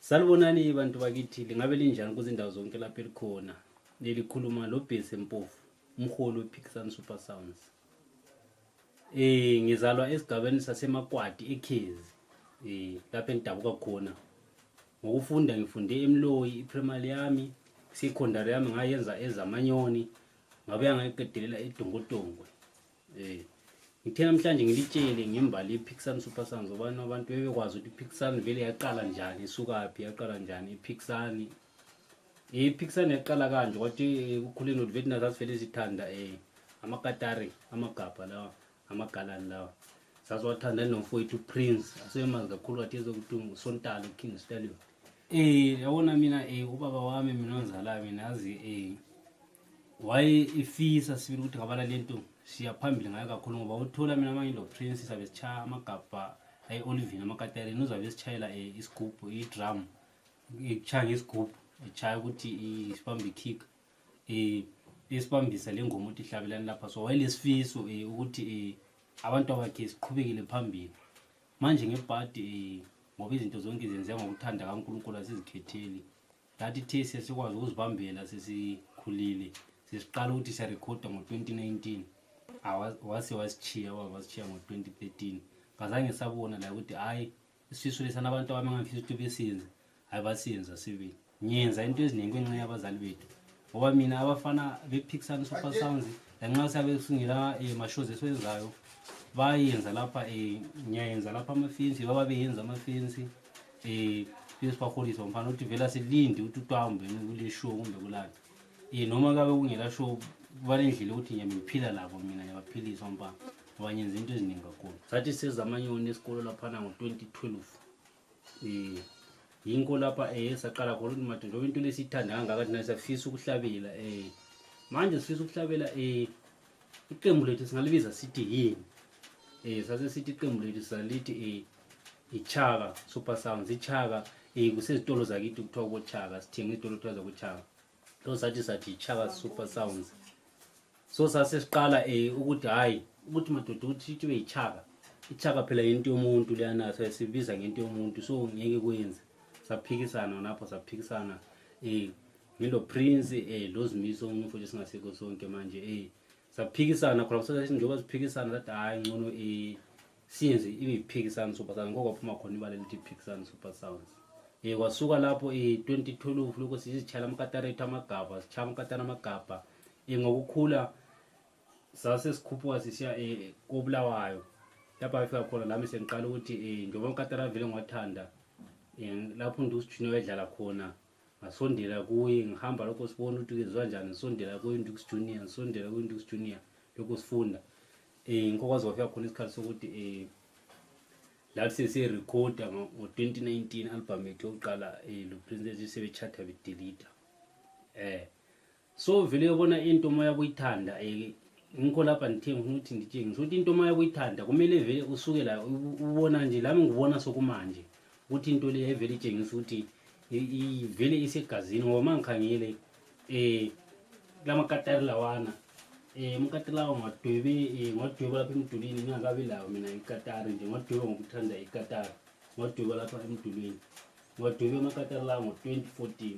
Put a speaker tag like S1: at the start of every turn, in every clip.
S1: Salibonani bantu bakithi lingabe linjani kuzindawo zonke lapha elikhona. Lelikhuluma lo Bhesi Mpofu, umholi wePicsand Super Sounds. Ngizalwa esigabeni saseMakwati eKhezi. Lapha engidabuka khona. Ngokufunda ngifunde eMloyi iPrimary yami, secondary yami ngayenza eZamanyoni, ngabuya ngayiqedelela eDongotongwe. Ngithe namhlanje ngilitshele ngembali iPicsand Super Sounds ngoba abantu bebekwazi ukuthi iPicsand vele yaqala njani, isukapi yaqala njani iPicsand. iPicsand yaqala kanje kwathi ukukhuleni uVetna sasivele sithanda amakatari, amagabha lawa, amagalani lawa. Sasiwathanda nomfowethu Prince, asemazi kakhulu kathi ezokuthi uSontalo King Stallion. Yabona mina ubaba wami mina ozalayo mina yazi waye ifisa sibili ukuthi ngabala lento siya phambili ngayo kakhulu ngoba uthola mina manje lo Prince sabe sichaya amagabha Olivine amakatari uzabe sichayela isigubhu idrum ichaya ngesigubhu ichaya ukuthi isibambe kick isibambisa lengoma ukuthi ihlabelane lapha. So wayelesifiso ukuthi abantu abakhe siqhubekele phambili manje ngebhadi ngoba izinto zonke izenziwa ngokuthanda kaNkulunkulu asizikhetheli. Ngathi the sesikwazi ukuzibambela sesikhulile sesiqala ukuthi siya recorda ngo2019 wasichiya ngo2013 ngazange sabona la ukuthi hayi isifiso lesana abantu abangafisa ukuthi besenze ayibasenza sibili nyenza into eziningi kwenxa yabazali bethu ngoba mina abafana bePicsand Super Sounds lanxa sabe singela mashows esiwenzayo bayenza lapha ngiyayenza lapha amafensi baba beyenza amafensi sesibaholisa mfana ukuthi vela silinde ukuthi uhambe kule show kumbe kulala noma kabe kungela show balendlela ukuthi ngiyaphila labo mina ngiyaphilisa mfana ngoba nyenza into eziningi kakhulu. Sathi seZamanyoni esikolo lapha ngo2012 yinko lapha saqala khona ukuthi manje njengoba into lesithanda kangaka thina siyafisa ukuhlabela manje sifisa ukuhlabela iqembu lethu singalibiza sithi yini sase sithi iqembu lethu salithi iChaka Super Sounds. iChaka kusezitolo zakithi kuthiwa koChaka sithenga izitolo kuthiwa zakoChaka lo sathi iChaka Super Sounds. So sase siqala ukuthi hayi ukuthi madoda ukuthi sithi beyiChaka iChaka phela into yomuntu leyana sibiza ngento yomuntu so ngeke kwenze saphikisana lapho saphikisana ngilo Prince lo Zimiso umfowethu singasekho sonke manje saphikisana khona sathi njengoba siphikisana sathi hayi ngcono siyenze iPicsand Super Sounds ngoba phuma khona ibala lithi Picsand Super Sounds. Kwasuka lapho 2012 lokho sisichayela amakatari amagabha sichaya amakatari amagabha ngokukhula sase sikhuphuka sisiya koBulawayo lapha afika khona nami sengiqala ukuthi njengoba amakatari vele ngiwathanda lapho ndusijunior wedlala khona ngasondela kuye ngihamba lokho sibona ukuthi kezwe kanjani ngisondela kuye Ndux Junior ngisondela kuye Ndux Junior lokho sifunda ngokwazi wafika khona isikhathi sokuthi lathi sirecorda ngo2019 album yethu yokuqala lo Prince sebechata bedelete so vele ubona into moya buyithanda ngikho lapha ngithe ukuthi nditshenge ukuthi into moya buyithanda kumele vele usuke la ubona nje lami ngibona sokumanje ukuthi into le evele itshengisa ukuthi vele isegazini ngoba mangikhangele lamakatari lawana umkatari lawo ngodweba lapha emdulini ngingakabi lawo mina ikatari nje ngodweba ngokuthanda ikatari ngodweba lapha emdulini ngodweba amakatari lawo ngo2014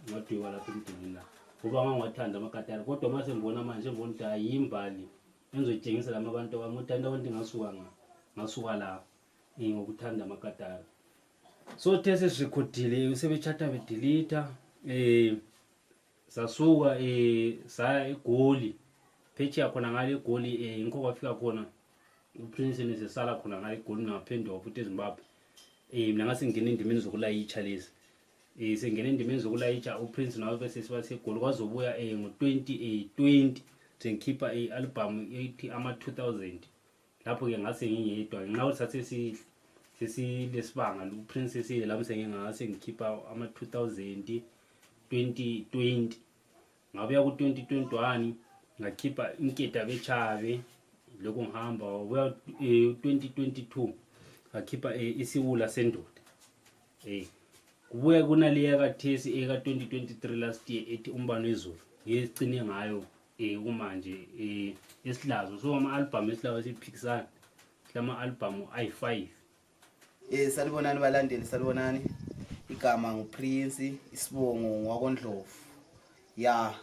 S1: ngodweba lapha emdulini la ngoba ngangiwathanda amakatari kodwa mase ngibona manje ngibona ukuthi ayimbali enzoyitshengisa lama abantu abamuthanda abantu ngasuka la ngokuthanda amakatari. So tese sirecordile usebechata bedelete sasuka saya eGoli phethi yakhona ngale eGoli ngikho kwafika khona uPrince nesesala khona ngale eGoli ngaphendwa futhi eZimbabwe mina ngase ngene indimeni zokulayicha lezi sengene indimeni zokulayicha uPrince nawe bese siba seGoli kwazobuya ngo2020 sengikhipha ialbum ethi ama2000 lapho ke ngase ngiyedwa nxa uthathe sesilesibanga lo Prince sile lapho sengingase ngikhipha ama2000 2020 ngabuya ku2021 ngakhipha inketa bechabe lokho ngihamba wabuya 2022 ngakhipha isiwula sendoda kubuya kunaleya kathesi ka2023 last year ethi umbano wezulu ngiyicine ngayo kumanje esihlazo. So ama album esihlazo siPicsand lama album ayi5
S2: salibonani balandeli, salibonani. igama nguPrince, isibongo ngwakoNdlovu. Ya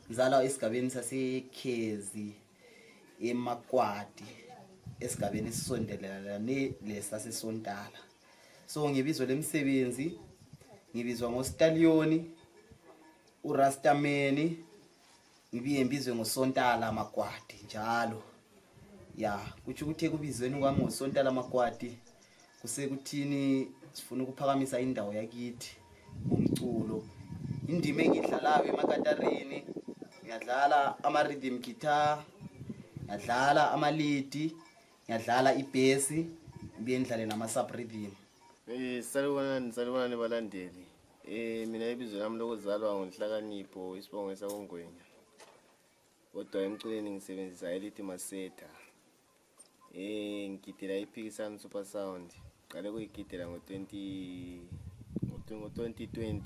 S2: ngizalwa esigabeni saseKhezi eMakwati, esigabeni esisondelane lesaseSontala. So ngibizwa lemsebenzi, ngibizwa ngoStalioni, uRastameni, ngibizwe ngoSontala Makwati njalo. Ya kuthi ukuthi kubizweni kwami ngoSontala Makwati kusekuthini sifuna ukuphakamisa indawo yakithi ngomculo. Indima engidlalayo eMakatareni, ngiyadlala ama-rhythm guitar, ngiyadlala ama-lead, ngiyadlala i-bass, ngibuye ngidlale nama-sub rhythm.
S3: Salubona balandeli. Mina ibizo lami lokuzalwa ngoNhlakanipho, isibongo sakwaNgwenya. Kodwa emculeni ngisebenzisa elithi Maseta. Ngigidela iPhikisani Super Sound. Qale kuyigidela ngo-2020.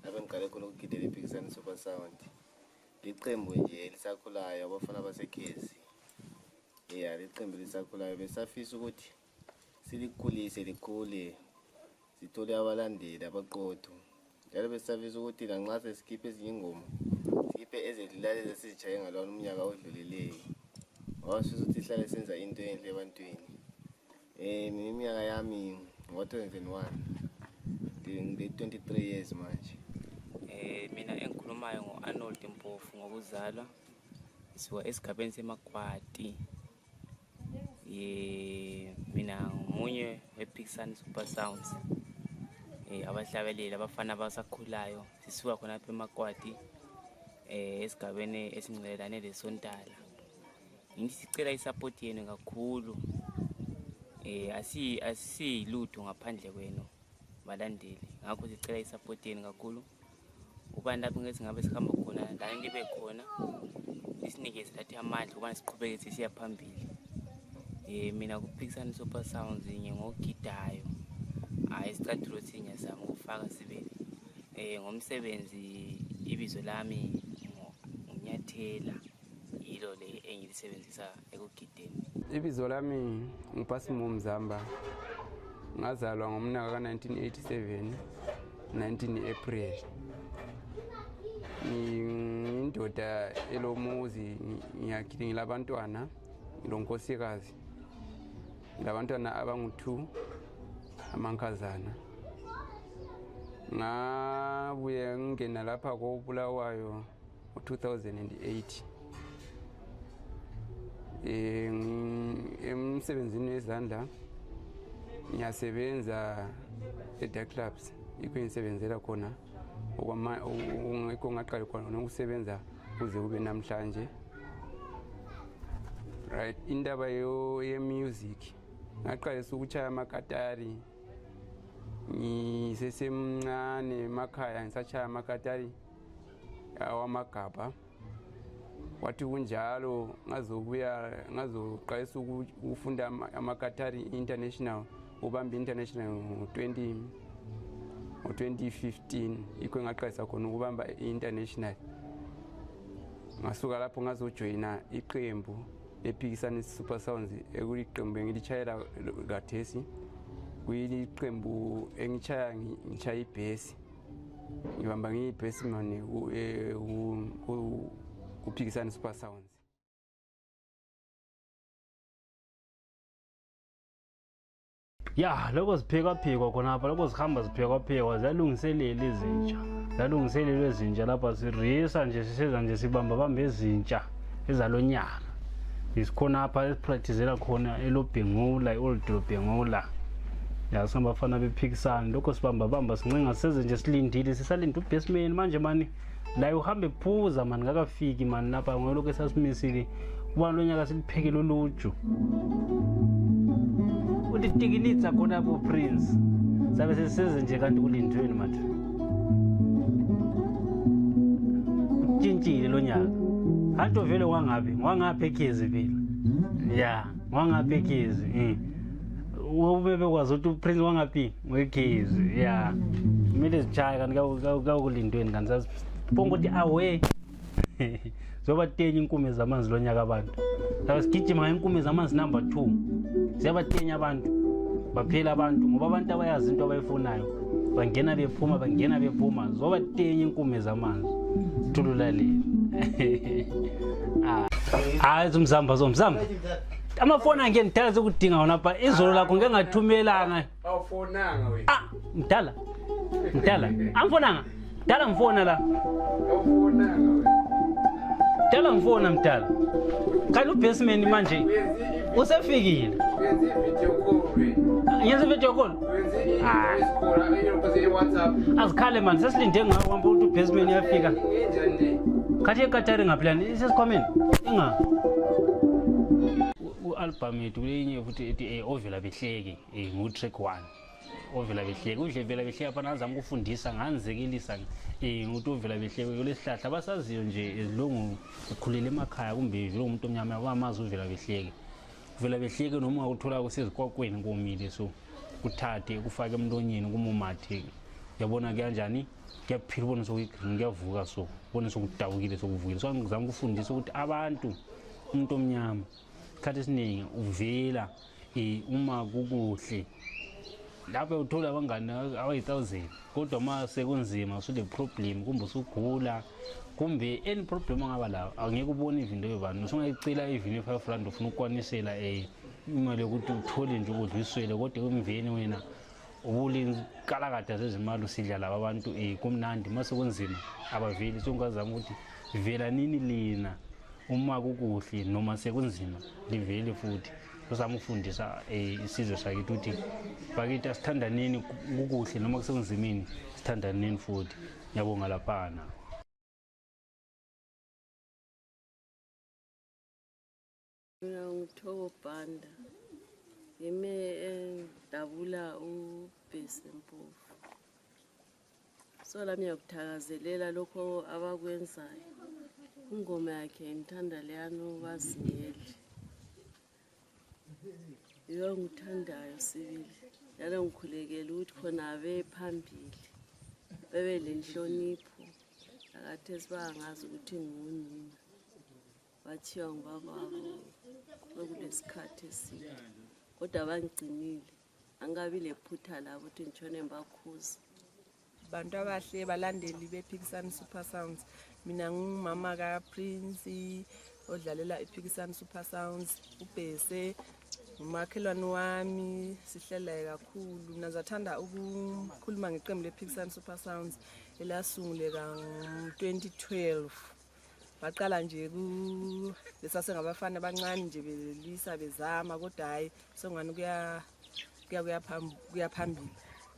S3: Lapho ngiqale khona ukugidela iPhikisani Super Sound. Liqembu nje lisakhulayo abafana baseKhezi. Liqembu lisakhulayo besafisa ukuthi silikhulise likhule, sithole abalandeli abaqotho. Njalo besafisa ukuthi lanxa sesikhiphe ezinye ingoma, sikhiphe ezedlulayo esizitshaye ngalona umnyaka odlulileyo. Wasifisa ukuthi sihlale senza into enhle ebantwini. Mina iminyaka yami ngo-2001, ngile-23 years manje.
S4: Mina engikhulumayo ngo-Arnold Mpofu ngokuzalwa, ngisuka esigabeni seMakwati. Mina ngomunye wePhikisani Super Sounds. Abahlabeleli abafana abasakhulayo sisuka khona lapha eMakwati esigabeni esingcelelane leSontala. Ngithi sicela isupport yenu kakhulu. Asiyilutho ngaphandle kwenu balandeli. Ngakho sicela isupport yenu kakhulu. Ubani lapho ngeke singabe sikhamba khona la ngibe khona. Isinikeze lathi amandla ukuba siqhubeke sisiya phambili. Mina kuPhikisani Super Sounds ngingogidayo. Isicathulo sinyazama ukufaka sibili. Ngomsebenzi ibizo lami nginyathela, yilo le engilisebenzisa ekugideni.
S5: Ibizo lami nguPhasimo Mzamba. Ngazalwa ngomnyaka ka-1987, 19 April. Ngiyindoda elomuzi, ngilabantwana, ngilonkosikazi. Ngilabantwana abangu-2 amankazana. Ngabuye ngena lapha koBulawayo ngo-2008. Emsebenzini wezandla ngiyasebenza e-dark clubs, ikho ngisebenzela khona ungekho ngaqala khona ukusebenza kuze kube namhlanje. Right, indaba ye-music ngaqalisa ukuchaya amakatari ngisesemncane emakhaya, ngisachaya amakatari awamagabha. Wathi kunjalo ngazoqalisa ukufunda amakatari international, ubamba international ngo-2015. Ikho ngaqalisa khona ukubamba international. Ngasuka lapho ngazojoyina iqembu lePhikisani Super Sounds, ekuliqembu engilichayela kathesi. Kuyiqembu engichaya ibhesi, ngibamba ngiyibhesi manje kuPhikisani Super Sounds.
S1: Ya lokho sipheka khonapha, lokho sihamba sipheka ziyalungiselela izintsha. Ziyalungiselelwa ezintsha lapha sirisa nje, siseza nje sibamba ezintsha ezalonyaka. Isikhona apha esipracticela khona eLobhengula, eOld Lobhengula. Ya singabafana bePhikisani, lokho sibamba sincenga siseze nje silindile, sisalinde uBassman manje mani. La uhambe phuza mani ngakafiki mani lapha ngolokho esasimisile. Kuba lonyaka siliphekele uluju. Ulitikilitsa khona bo Prince. Sabe siseze nje kanti kulindweni manje. Utshintshile lo nyaka. Hanto vele wangaphi eKhezi vele. Ya, wangaphi eKhezi. Ubebe kwazi ukuthi uPrince wangaphi weKhezi. Ya. Kumele sichaya kanti kulindweni kanti sasibonga ukuthi awe. Zoba tenya inkume zamanzi lo nyaka abantu. Sabe sigijima inkume zamanzi number 2. Siyabatenya abantu. Baphela abantu ngoba abantu abayazi into abayifunayo. bangena bephuma zoba tenye inkume zamanzi thululaleni. Hayi zomzamba amafoni ange ngithatha ukudinga wona pha izolo lakho ngeke ngathumelanga.
S5: Awufonanga wena.
S1: Mdala amfonanga mdala ngifona la.
S5: Awufonanga wena.
S1: Mdala ngifona mdala. Kanti ubasement manje usefikile.
S5: Wenze video call wena.
S1: Yenze video call.
S5: Wenze call ayokuse WhatsApp.
S1: Azikhale man sesilinde ngihamba ukuthi ubasement yafika.
S5: Ngenjani?
S1: Khathi eKatari ngaplani isesikhwameni inga album yethu kulenye futhi ethi ovela behleke ngu track 1 ovela behleke udlevela behleke apha nazama ukufundisa nganzekelisa nguthi ovela behleke kulesihlahla basaziyo nje ezilongu ukhulela emakhaya kumbe vele umuntu omnyama abamazi uvela behleke noma ungakuthola kusezikwakwini komile so kuthathe kufake emlonyeni kumumathe uyabona kanjani kuyaphila ubona sokuyigreen kuyavuka so ubona sokudabukile sokuvukile so ngizama ukufundisa ukuthi abantu umuntu omnyama isikhathi esiningi uvela uma kukuhle lapho uthola abangani abayi-1000 kodwa uma sekunzima usule problem kumbe usugula kumbe any problem angaba lawo angeke ubone ivinto yobantu usungayicela even i-5 ufuna ukwanisela imali yokuthi uthole nje ukudla uswele kodwa emveni wena ubulinkalakada zezimali usidla laba abantu kumnandi mase kunzima abaveli so ngazama ukuthi vela nini lina uma kukuhle noma sekunzima livele futhi uzama ukufundisa isizwe sakithi ukuthi bakithi asithandaneni kukuhle noma kusekunzimini sithandaneni futhi ngiyabonga laphana.
S6: Mina ngithobo Banda yime dabula uBhesi Mpofu so lami ngiyakuthakazelela lokho abakwenzayo. Ingoma yakhe ngithanda leyano bazingeli iyo ngithandayo sibili yalo ngikhulekela ukuthi khona abe phambili bebe lenhlonipho akathi sibangazi ukuthi ngunina bathiwa ngibababo kulesikhathi eside kodwa bangigcinile angabi lephutha labo ukuthi ngitshone ngibakhuza.
S7: Bantu abahle balandeli bePhikisani Super Sounds, mina ngumama kaPrince odlalela iPhikisani Super Sounds, uBhese umakhelwane wami sihlala kakhulu. Nazathanda ukukhuluma ngeqembu lePhikisani Super Sounds elasunguleka ngo-2012. Baqala nje lesasengabafana abancane nje belisa bezama kodwa hayi songani kuya phambili.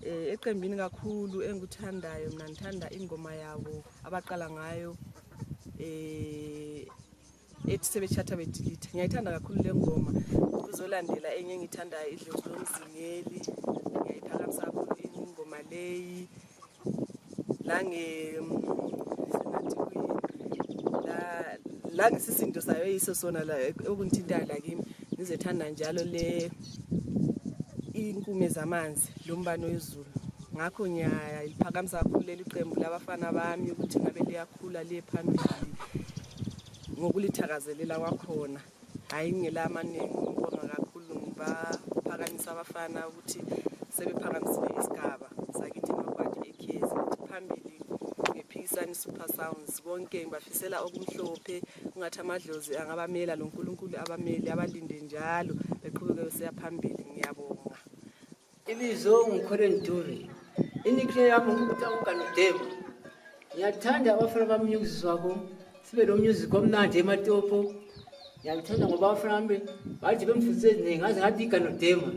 S7: Eqembini kakhulu engikuthandayo mina ngithanda ingoma yabo abaqala ngayo ethi sebechatha bedelete. Ngiyayithanda kakhulu le ngoma. Kuzolandela enye engithandayo idlozi lomzingeli. Ngiyayiphakamisa kakhulu ingoma leyi la ngisisindo sayo yiso sona la okungithintayo la kimi ngizethanda njalo le inkume zamanzi lombano wezulu. Ngakho ngiyayiphakamisa kakhulu leli qembu labafana bami ukuthi ngabe liyakhula liye phambili ngokulithakazelela kwakhona. Hayi ngelamaningi ngibonga kakhulu ngibaphakamisa abafana ukuthi sebephakamisile isigaba sakithi emakwati ekhezi phambili ngePhikisani Super Sounds. Bonke ngibafisela okumhlophe ungathi amadlozi angabamela loNkulunkulu abameli abalinde njalo beqhubeke beseya phambili. Ngiyabonga.
S8: Ibizo ngikholeni Duri inikhle yami ngikuTanganudema. Ngiyathanda abafana bamnyuzi wabo sibe lo music omnandi ematopo. Ngiyathanda ngoba abafana bami bathi bemfundise eziningi ngaze ngathi iGanudema